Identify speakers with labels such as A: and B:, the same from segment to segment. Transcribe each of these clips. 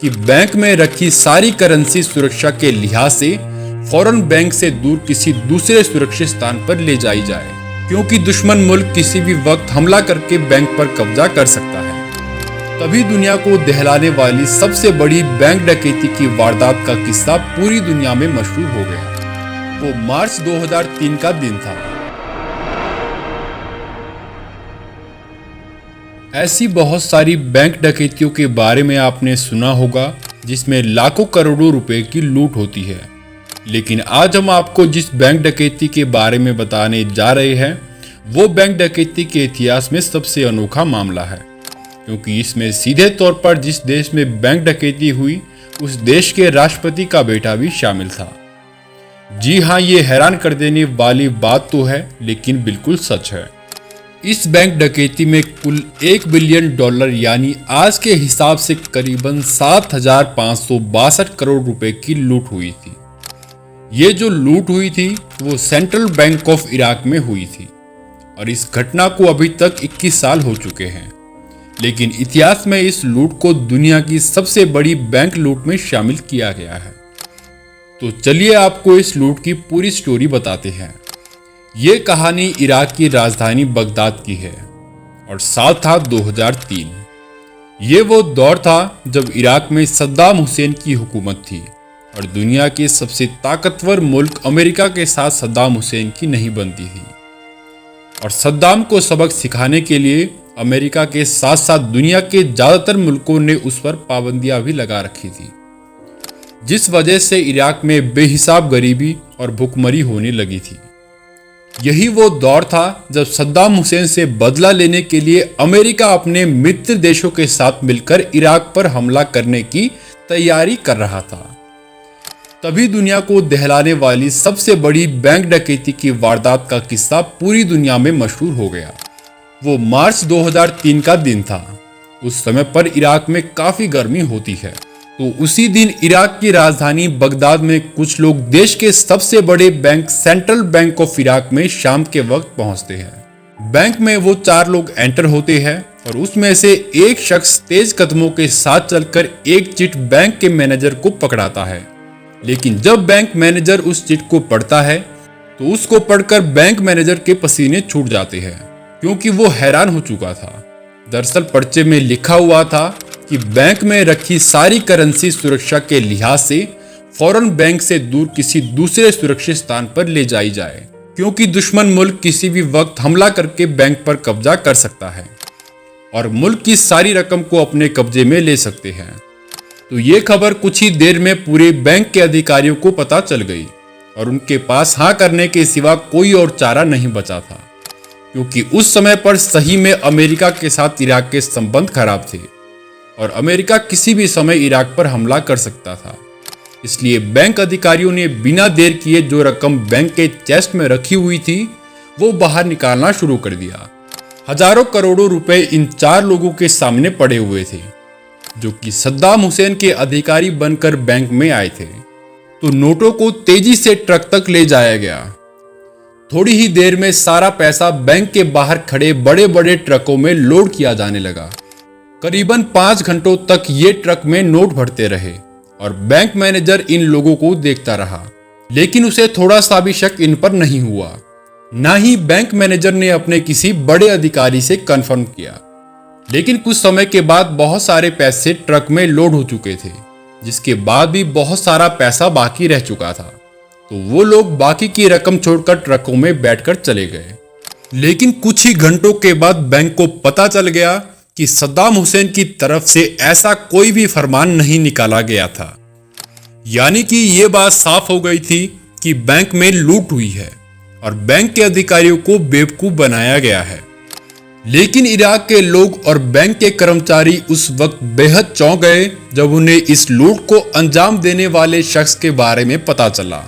A: कि बैंक में रखी सारी करेंसी सुरक्षा के लिहाज से फौरन बैंक से दूर किसी दूसरे सुरक्षित स्थान पर ले जाई जाए, क्योंकि दुश्मन मुल्क किसी भी वक्त हमला करके बैंक पर कब्जा कर सकता है। तभी दुनिया को दहलाने वाली सबसे बड़ी बैंक डकैती की वारदात का किस्सा पूरी दुनिया में मशहूर हो गया। वो मार्च 2003 का दिन था। ऐसी बहुत सारी बैंक डकैतियों के बारे में आपने सुना होगा जिसमें लाखों करोड़ों रुपए की लूट होती है, लेकिन आज हम आपको जिस बैंक डकैती के बारे में बताने जा रहे हैं वो बैंक डकैती के इतिहास में सबसे अनोखा मामला है, क्योंकि इसमें सीधे तौर पर जिस देश में बैंक डकैती हुई उस देश के राष्ट्रपति का बेटा भी शामिल था। जी हाँ, ये हैरान कर देने वाली बात तो है, लेकिन बिल्कुल सच है। इस बैंक डकैती में कुल $1 बिलियन यानी आज के हिसाब से करीबन 7,562 करोड़ रुपए की लूट हुई थी। ये जो लूट हुई थी वो सेंट्रल बैंक ऑफ इराक में हुई थी और इस घटना को अभी तक 21 साल हो चुके हैं, लेकिन इतिहास में इस लूट को दुनिया की सबसे बड़ी बैंक लूट में शामिल किया गया है। तो चलिए आपको इस लूट की पूरी स्टोरी बताते हैं। ये कहानी इराक की राजधानी बगदाद की है और साल था 2003। ये वो दौर था जब इराक में सद्दाम हुसैन की हुकूमत थी और दुनिया के सबसे ताकतवर मुल्क अमेरिका के साथ सद्दाम हुसैन की नहीं बनती थी। और सद्दाम को सबक सिखाने के लिए अमेरिका के साथ साथ दुनिया के ज़्यादातर मुल्कों ने उस पर पाबंदियां भी लगा रखी थी, जिस वजह से इराक में बेहिसाब गरीबी और भुखमरी होने लगी थी। यही वो दौर था जब सद्दाम हुसैन से बदला लेने के लिए अमेरिका अपने मित्र देशों के साथ मिलकर इराक पर हमला करने की तैयारी कर रहा था। तभी दुनिया को दहलाने वाली सबसे बड़ी बैंक डकैती की वारदात का किस्सा पूरी दुनिया में मशहूर हो गया। वो मार्च 2003 का दिन था। उस समय पर इराक में काफी गर्मी होती है, तो उसी दिन इराक की राजधानी बगदाद में कुछ लोग देश के सबसे बड़े bank central bank of Iraq में शाम के वक्त पहुंचते हैं। बैंक में वो 4 लोग एंटर होते हैं और उसमें से एक शख्स तेज कदमों के साथ चलकर एक चिट बैंक के मैनेजर को पकड़ाता है, लेकिन जब बैंक मैनेजर उस चिट को पढ़ता है तो उसको पढ़कर बैंक मैनेजर के पसीने छूट जाते हैं, क्योंकि वो हैरान हो चुका था। दरअसल पर्चे में लिखा हुआ था कि बैंक में रखी सारी करेंसी सुरक्षा के लिहाज से फौरन बैंक से दूर किसी दूसरे सुरक्षित स्थान पर ले जाई जाए, क्योंकि दुश्मन मुल्क किसी भी वक्त हमला करके बैंक पर कब्जा कर सकता है और मुल्क की सारी रकम को अपने कब्जे में ले सकते हैं। तो ये खबर कुछ ही देर में पूरे बैंक के अधिकारियों को पता चल गई और उनके पास हाँ करने के सिवा कोई और चारा नहीं बचा था, क्योंकि उस समय पर सही में अमेरिका के साथ इराक के संबंध खराब थे और अमेरिका किसी भी समय इराक पर हमला कर सकता था। इसलिए बैंक अधिकारियों ने बिना देर किए जो रकम बैंक के चेस्ट में रखी हुई थी वो बाहर निकालना शुरू कर दिया। हजारों करोड़ों रुपए इन 4 लोगों के सामने पड़े हुए थे, जो कि सद्दाम हुसैन के अधिकारी बनकर बैंक में आए थे। तो नोटों को तेजी से ट्रक तक ले जाया गया। थोड़ी ही देर में सारा पैसा बैंक के बाहर खड़े बड़े बड़े ट्रकों में लोड किया जाने लगा। करीबन 5 घंटों तक ये ट्रक में नोट भरते रहे और बैंक मैनेजर इन लोगों को देखता रहा, लेकिन उसे थोड़ा सा भी शक इन पर नहीं हुआ। ना ही बैंक मैनेजर ने अपने किसी बड़े अधिकारी से कंफर्म किया। लेकिन कुछ समय के बाद बहुत सारे पैसे ट्रक में लोड हो चुके थे, जिसके बाद भी बहुत सारा पैसा बाकी रह चुका था। तो वो लोग बाकी की रकम छोड़कर ट्रकों में बैठकर चले गए। लेकिन कुछ ही घंटों के बाद बैंक को पता चल गया कि सद्दाम हुसैन की तरफ से ऐसा कोई भी फरमान नहीं निकाला गया था। यानी कि ये बात साफ हो गई थी कि बैंक में लूट हुई है और बैंक के अधिकारियों को बेवकूफ बनाया गया है। लेकिन इराक के लोग और बैंक के कर्मचारी उस वक्त बेहद चौंक गए जब उन्हें इस लूट को अंजाम देने वाले शख्स के बारे में पता चला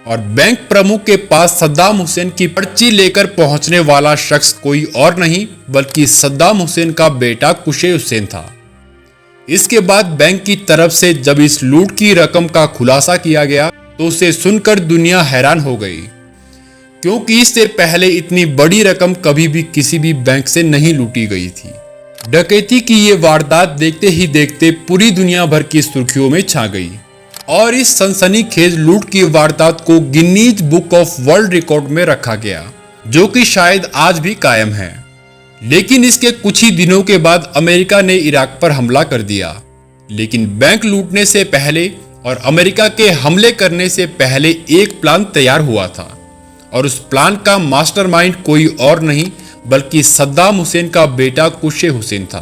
A: और बैंक प्रमुख के पास सद्दाम हुसैन की पर्ची लेकर पहुंचने वाला शख्स कोई और नहीं बल्कि सद्दाम हुसैन का बेटा कुशे हुसैन था। इसके बाद बैंक की तरफ से जब इस लूट की रकम का खुलासा किया गया तो उसे सुनकर दुनिया हैरान हो गई, क्योंकि इससे पहले इतनी बड़ी रकम कभी भी किसी भी बैंक से नहीं लूटी गई थी। डकैती की ये वारदात देखते ही देखते पूरी दुनिया भर की सुर्खियों में छा गई और इस सनसनीखेज लूट की वारदात को Guinness book of world record में रखा गया, जो कि शायद आज भी कायम है। लेकिन इसके कुछ ही दिनों के बाद अमेरिका ने इराक पर हमला कर दिया। लेकिन बैंक लूटने से पहले और अमेरिका के हमले करने से पहले एक प्लान तैयार हुआ था और उस प्लान का मास्टरमाइंड कोई और नहीं बल्कि सद्दाम हुसैन का बेटा कुशे हुसैन था।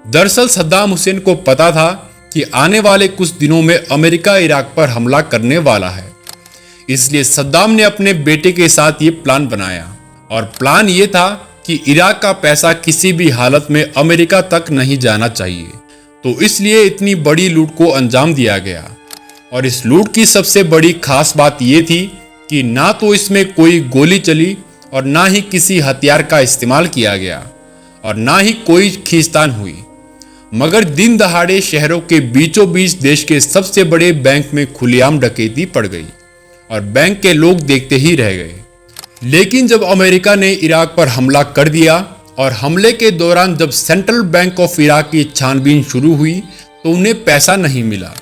A: दरअसल सद्दाम हुसैन को पता था कि आने वाले कुछ दिनों में अमेरिका इराक पर हमला करने वाला है, इसलिए सद्दाम ने अपने बेटे के साथ ये प्लान बनाया और प्लान ये था कि इराक का पैसा किसी भी हालत में अमेरिका तक नहीं जाना चाहिए। तो इसलिए इतनी बड़ी लूट को अंजाम दिया गया और इस लूट की सबसे बड़ी खास बात ये थी कि ना तो इसमें कोई गोली चली और ना ही किसी हथियार का इस्तेमाल किया गया और ना ही कोई खींचतान हुई, मगर दिन दहाड़े शहरों के बीचों बीच देश के सबसे बड़े बैंक में खुलेआम डकैती पड़ गई और बैंक के लोग देखते ही रह गए। लेकिन जब अमेरिका ने इराक पर हमला कर दिया और हमले के दौरान जब सेंट्रल बैंक ऑफ इराक की छानबीन शुरू हुई तो उन्हें पैसा नहीं मिला,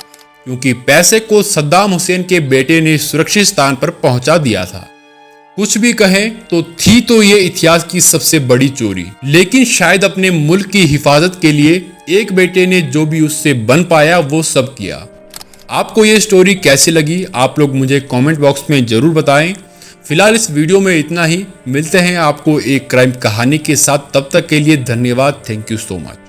A: क्योंकि पैसे को सद्दाम हुसैन के बेटे ने सुरक्षित स्थान पर पहुंचा दिया था। कुछ भी कहें तो थी तो ये इतिहास की सबसे बड़ी चोरी, लेकिन शायद अपने मुल्क की हिफाजत के लिए एक बेटे ने जो भी उससे बन पाया वो सब किया। आपको ये स्टोरी कैसी लगी आप लोग मुझे कमेंट बॉक्स में जरूर बताएं। फिलहाल इस वीडियो में इतना ही, मिलते हैं आपको एक क्राइम कहानी के साथ, तब तक के लिए धन्यवाद। Thank you so much.